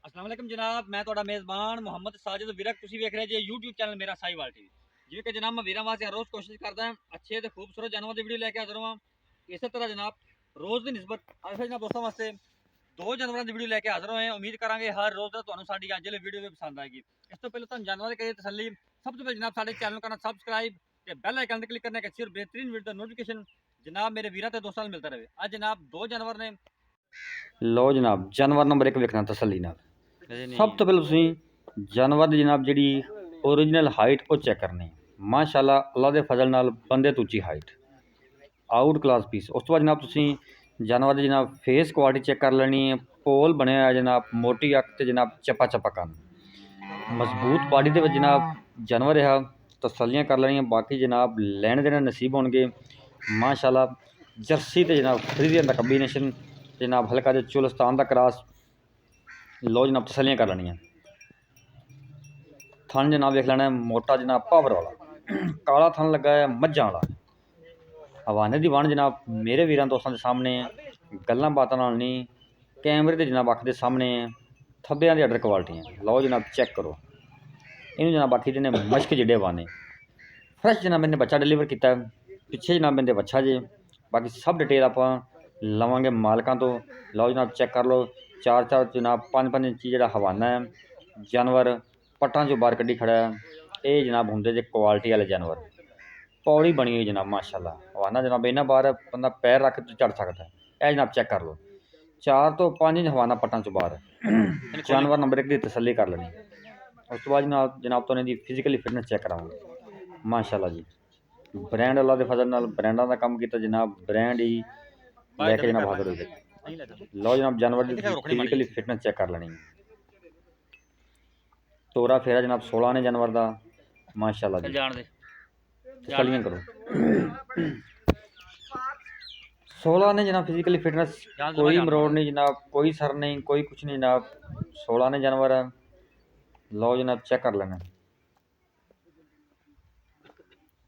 अस्सलाम वालेकुम जनाब, मैं ਤੁਹਾਡਾ ਮੇਜ਼ਬਾਨ ਮੁਹੰਮਦ ਸਾजिद ਵਿਰਕ। ਤੁਸੀਂ ਵੇਖ ਰਹੇ ਜੇ YouTube ਚੈਨਲ ਮੇਰਾ ਸਾਈਵਾਲ ਟੀਵੀ। ਜਿਵੇਂ ਕਿ ਜਨਾਬ ਮੈਂ ਵੀਰਾਂ ਵਾਸਤੇ ਹਰ ਰੋਜ਼ ਕੋਸ਼ਿਸ਼ ਕਰਦਾ ਹਾਂ ਅੱਛੇ ਤੇ ਖੂਬਸੂਰਤ ਜਾਨਵਰ ਦੀ ਵੀਡੀਓ ਲੈ ਕੇ ਹਾਜ਼ਰ ਹਾਂ। ਇਸੇ ਤਰ੍ਹਾਂ ਜਨਾਬ ਰੋਜ਼ ਦੀ ਨਿਸਬਤ ਅੱਜ ਜਨਾਬ ਦੋਸਤਾਂ ਵਾਸਤੇ ਦੋ ਜਾਨਵਰਾਂ ਦੀ ਵੀਡੀਓ ਲੈ ਕੇ ਹਾਜ਼ਰ ਹੋਏ ਹਾਂ। ਉਮੀਦ ਕਰਾਂਗੇ ਹਰ ਰੋਜ਼ ਦਾ ਤੁਹਾਨੂੰ ਸਾਡੀ ਅੱਜ ਵਾਲੀ ਵੀਡੀਓ ਵੀ ਪਸੰਦ ਆਏਗੀ। ਇਸ ਤੋਂ ਪਹਿਲਾਂ ਤੁਹਾਨੂੰ ਜਾਨਵਰਾਂ ਦੀ ਕਹੀ ਤਸੱਲੀ, ਸਭ ਤੋਂ ਪਹਿਲਾਂ ਜਨਾਬ ਸਾਡੇ ਚੈਨਲ ਕਰਨਾ ਸਬਸਕ੍ਰਾइब ਤੇ ਬੈਲ ਆਈਕਨ ਤੇ ਕਲਿੱਕ ਕਰਨਾ ਕਿ ਅੱਛੀ और बेहतरीन वीडियो ਦਾ ਨੋਟੀਫਿਕੇਸ਼ਨ ਜਨਾਬ ਮੇਰੇ ਵੀਰਾਂ ਤੇ ਦੋਸਤਾਂ ਨੂੰ ਮਿਲਦਾ ਰਹੇ। ਅੱਜ ਜਨਾਬ ਦੋ ਜਾਨਵਰ ਨੇ। ਲਓ ਜਨਾਬ, ਜਾਨਵਰ ਨੰਬਰ 1 ਵੇਖਣਾ ਤਸੱਲੀ ਨਾਲ। ਸਭ ਤੋਂ ਪਹਿਲਾਂ ਤੁਸੀਂ ਜਾਨਵਰ ਦੀ ਜਨਾਬ ਜਿਹੜੀ ओरिजिनल हाइट ਉਹ ਚੈੱਕ ਕਰਨੀ। ਮਾਸ਼ਾਅੱਲਾ ਅੱਲਾ ਦੇ ਫਜ਼ਲ ਨਾਲ ਬੰਦੇ ਤੋਂ ਉੱਚੀ ਹਾਈਟ, ਆਊਟ ਕਲਾਸ ਪੀਸ। ਉਸ ਤੋਂ ਬਾਅਦ ਜਨਾਬ ਤੁਸੀਂ ਜਾਨਵਰ ਦੀ ਜਨਾਬ ਫੇਸ ਕੁਆਲਿਟੀ ਚੈੱਕ ਕਰ ਲੈਣੀ ਹੈ। ਪੋਲ ਬਣਿਆ ਹੋਇਆ ਜਨਾਬ, ਮੋਟੀ ਅੱਖ ਤੇ ਜਨਾਬ ਚੱਪਾ ਚੱਪਾ ਕੰਨ, ਮਜ਼ਬੂਤ ਬਾਡੀ ਦੇ ਵਿੱਚ ਜਨਾਬ ਜਾਨਵਰ ਆ। ਤਸੱਲੀਆਂ ਕਰ ਲੈਣੀਆਂ। ਬਾਕੀ ਜਨਾਬ ਲੈਣ ਦੇਣ ਨਸੀਬ ਹੋਣਗੇ। ਮਾਸ਼ਾਅੱਲਾ ਜਰਸੀ ਤੇ ਜਨਾਬ ਫਰੀਜ਼ੀਅਨ ਦਾ ਕੰਬੀਨੇਸ਼ਨ, जनाब हल्का जो चुलस्तान का क्रॉस। लो जनाब तसलियाँ कर लेनी। थन जनाब देख लेना मोटा जनाब पावर वाला, काला थन लगा है मझां वाला। हवाने की वण जनाब मेरे वीरां दोस्तों के सामने गल्लां बातां नाल नहीं, कैमरे ते जनाब अख के सामने थब्बियां दी अडर क्वालिटी है। लो जनाब चेक करो इन्हूं जनाब आखी ने मश्क जिडे वाने फ्रैश जनाब मैंने बच्चा डिलीवर किया। पिछे जनाब मैंने बच्चा जे। बाकी सब डिटेल आप लवांगे मालकां तो। लो जनाब चेक कर लो। 4 जनाब 5 इंची जो हवाना है जानवर पट्टां चो बाहर कड्ढी खड़ा है। ये जनाब होंगे जे क्वालिटी वाले जानवर। पौड़ी बनी हुई जनाब माशाअल्लाह। हवाना जनाब इन्ना बाहर बंदा पैर रख के चढ़ सकता है। यह जनाब चेक कर लो। 4 तो 5 इंच हवाना पट्टां चो बाहर जानवर नंबर 1 की तसल्ली कर लेनी। उस तो बाद जनाब तो इन्हें फिजिकली फिटनेस चेक करावांगे। माशाअल्लाह जी ब्रांड अल्लाह के फजल नाल ब्रांडा का काम किया जनाब। ब्रांड ही लैके जनाब हाजिर हो गए। लो जनाब जानवर की फिजिकली फिटनेस चेक कर लेनी। तोरा फेरा जनाब 16 ने जानवर का। माशाअल्लाह जी तसलियां करो। 16 ने जनाब फिजिकली फिटनेस कोई मरोड़ नहीं जनाब, कोई सर नहीं, कोई कुछ नहीं जनाब। 16 ने जानवर है। लो जनाब चेक कर लेना।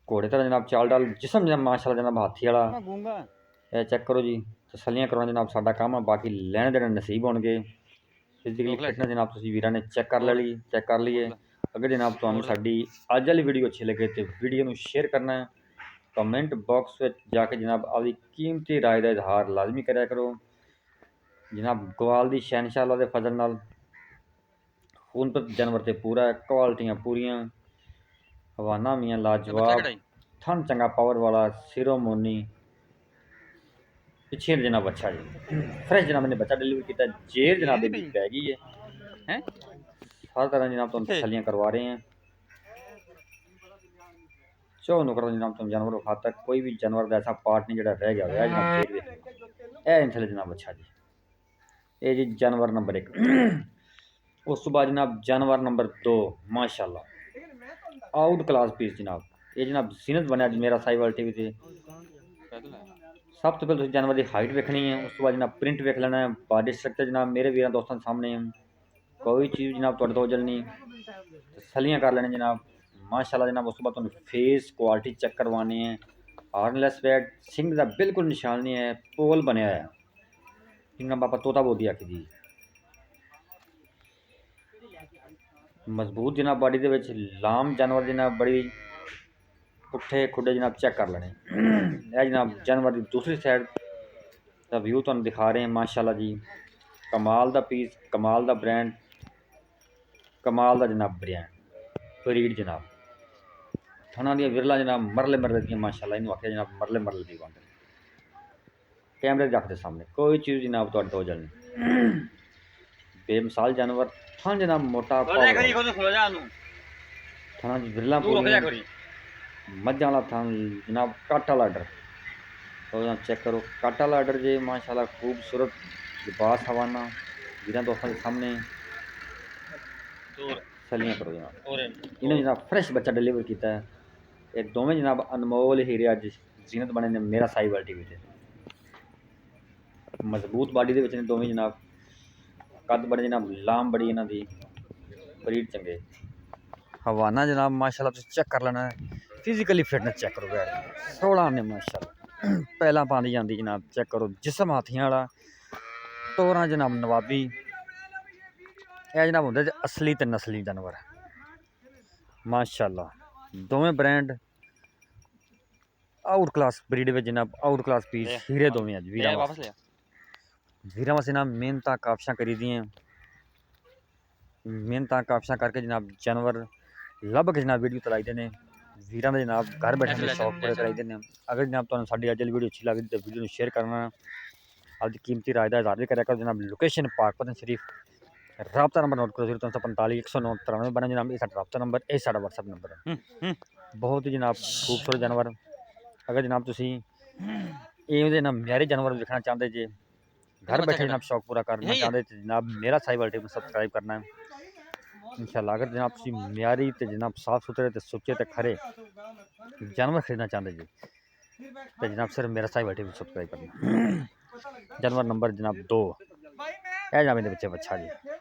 घोड़े तरह जनाब चाल डाल जिसम जनाब माशाअल्लाह जनाब हाथी वाला। यह चेक करो जी तसलियां करवाना जनाब साडा काम है। बाकी लैण देण नसीब होणगे। फिजिकली फिटनेस जनाब तुसीं वीरां ने चेक कर ली, चेक कर लीए। अगर जनाब तुहानूं साडी अज वाली वीडियो अच्छी लगे तो वीडियो नूं शेयर करना है। कमेंट बॉक्स में जाके जनाब आपकी कीमती राय का इजहार लाजमी करा करो। जनाब गवाल दी शहनशाह अल्लाह दे फजल नाल खून पर जानवर ते पूरा है, क्वालिटियां पूरियां। हवाना मियाँ लाजवाब, थन चंगा पावर वाला, सिरोमोनी। पिछे जनाब बच्चा जी फ्रैश जनाब मैंने बच्चा डिलीवर किया। जेर जनाब दी पै गई है। हर तरह जनाब तुम तसलियां करवा रहे हैं। चौ नुकरा जनाब तुम जानवर खा तक कोई भी जानवर का ऐसा पार्ट नहीं जो रह गया है जनाब। जेर ए इंथले जनाब बच्चा जी। ये जी जानवर नंबर 1। उस तो बाद जनाब जानवर नंबर 2 माशाअल्लाह आउट क्लास पीस जनाब। ये जनाब जीनत बनया मेरा साहिवाल टीवी से। सब तो पहले जानवर की हाइट वेखनी है। उस तो बाद जनाब प्रिंट वेख लेना है। बॉडी स्ट्रक्चर जनाब मेरे वीर दोस्तों सामने है। कोई चीज़ जनाब तुहाडे तो जलनी तसलियां कर लेने जनाब माशाअल्लाह जनाब। उस तो बाद तुहानूं फेस क्वालिटी चेक करवानी है। हार्नलैस वैट सिंह का बिल्कुल निशान नहीं है। पोल बनया है जिन्ना बापा तोता बोदी आखी दी। मजबूत जनाब बॉडी दे विच लाम जानवर जनाब बड़ी पुट्ठे खुडे जनाब चेक कर लेने। यह जनाब जानवर की दूसरी साइड का व्यू तुहानूं दिखा रहे हैं। माशाअल्लाह जी कमाल का पीस, कमाल का ब्रांड, कमाल का जनाब ब्रीड जनाब। थना दी विरला जनाब मरले मरले दी माशाअल्लाह। इन्हूं आखिया जनाब मरले मरले दी वंड। कैमरे रख दे सामने कोई चीज़ जनाब तुहाडे तो जल नहीं। बेमिसाल जानवर। थन जनाब मोटा थना विरला पूरी मझां वाला थन जनाब कट वाला आर्डर। तो जनाब चेक करो कट वाला आर्डर जे माशाअल्लाह खूबसूरत लिबास हवाना वीरां दोस्तों के सामने सलियां करो जनाब। इन्हें जनाब फ्रैश बच्चा डिलीवर किया है। ये दोवें जनाब अनमोल हीरे अज जीनत बने ने मेरा साहिवाल टीवी से। मजबूत बॉडी दे विच ने दोवें जनाब। कद बड़े जनाब लाम बड़ी इन्हां दी ब्रीड चंगे। हवाना जनाब माशाअल्लाह तुसीं चेक कर लेना है। फिजिकली फिटनेस चेक करो यार 16 ने माशाअल्लाह पहला पानी जाती जनाब। चेक करो जिसम हाथियां वाला, तोरा जनाब नवाबी, ਇਹ ਜਨਾਬ ਹੁੰਦੇ ਜੇ ਅਸਲੀ ਤੇ ਨਸਲੀ ਜਾਨਵਰ ਮਾਸ਼ਾਅੱਲਾ ਦੋਵੇਂ ਬ੍ਰਾਂਡ ਆਊਟ ਕਲਾਸ ਬਰੀਡ ਵਿੱਚ ਜਨਾਬ ਆਊਟ ਕਲਾਸ ਪੀਸ ਹੀਰੇ ਦੋਵੇਂ ਅੱਜ ਵੀਰਾਂ ਵਾਪਸ ਵਾਸਤੇ ਲਿਆ ਵੀਰਾਂ ਵਾਸਤੇ ਨਾ ਮਿਹਨਤਾਂ ਕਾਬਸ਼ਾਂ ਕਰੀ ਦੀਆਂ ਮਿਹਨਤਾਂ ਕਾਬਸ਼ਾਂ ਕਰਕੇ ਜਨਾਬ ਜਾਨਵਰ ਲੱਭ ਕੇ ਜਨਾਬ ਵੀਡੀਓ ਚਲਾਈਦੇ ਨੇ ਵੀਰਾਂ ਦੇ ਜਨਾਬ ਘਰ ਬੈਠੇ ਦੇ ਸ਼ੌਕ ਪੂਰੇ ਕਰਾਈਦੇ ਨੇ ਅਗਰ ਜਨਾਬ ਤੁਹਾਨੂੰ ਸਾਡੀ ਅੱਜ ਦੀ ਵੀਡੀਓ ਅੱਛੀ ਲੱਗਦੀ ਤਾਂ ਵੀਡੀਓ ਨੂੰ ਸ਼ੇਅਰ ਕਰਨਾ ਆਪਦੀ ਕੀਮਤੀ ਰਾਏ ਦਾ ਇਜ਼ਹਾਰ ਵੀ ਕਰਿਆ ਕਰੋ ਜਨਾਬ ਲੋਕੇਸ਼ਨ ਪਾਕਪਤਨ ਸ਼ਰੀਫ ਰਾਬਤਾ ਨੰਬਰ ਨੋਟ ਕਰੋ 0345 109 93 12 ਜਨਾਬ ਇਹ ਸਾਡਾ ਰਾਬਤਾ ਨੰਬਰ ਇਹ ਸਾਡਾ WhatsApp ਨੰਬਰ ਹੈ ਬਹੁਤ ਹੀ ਜਨਾਬ ਖੂਬਸੂਰਤ ਜਾਨਵਰ ਅਗਰ ਜਨਾਬ ਤੁਸੀਂ ਇਹਦੇ ਨਾਲ ਮਿਆਰੀ ਜਾਨਵਰ ਦੇਖਣਾ ਚਾਹੁੰਦੇ ਜੇ घर बैठे जनाब शौक पूरा करना चाहते तो जनाब मेरा साहिवाल टीवी सब्सक्राइब करना है इंशाल्लाह अगर जनाब तुसी म्यारी ते जनाब साफ सुथरे ते सुच्चे ते खरे जानवर खरीदना चाहते जी तो जनाब सिर्फ मेरा साहिवाल टीवी सब्सक्राइब करना जानवर नंबर जनाब 2 जनाब इहदे बच्चे बच्चा जी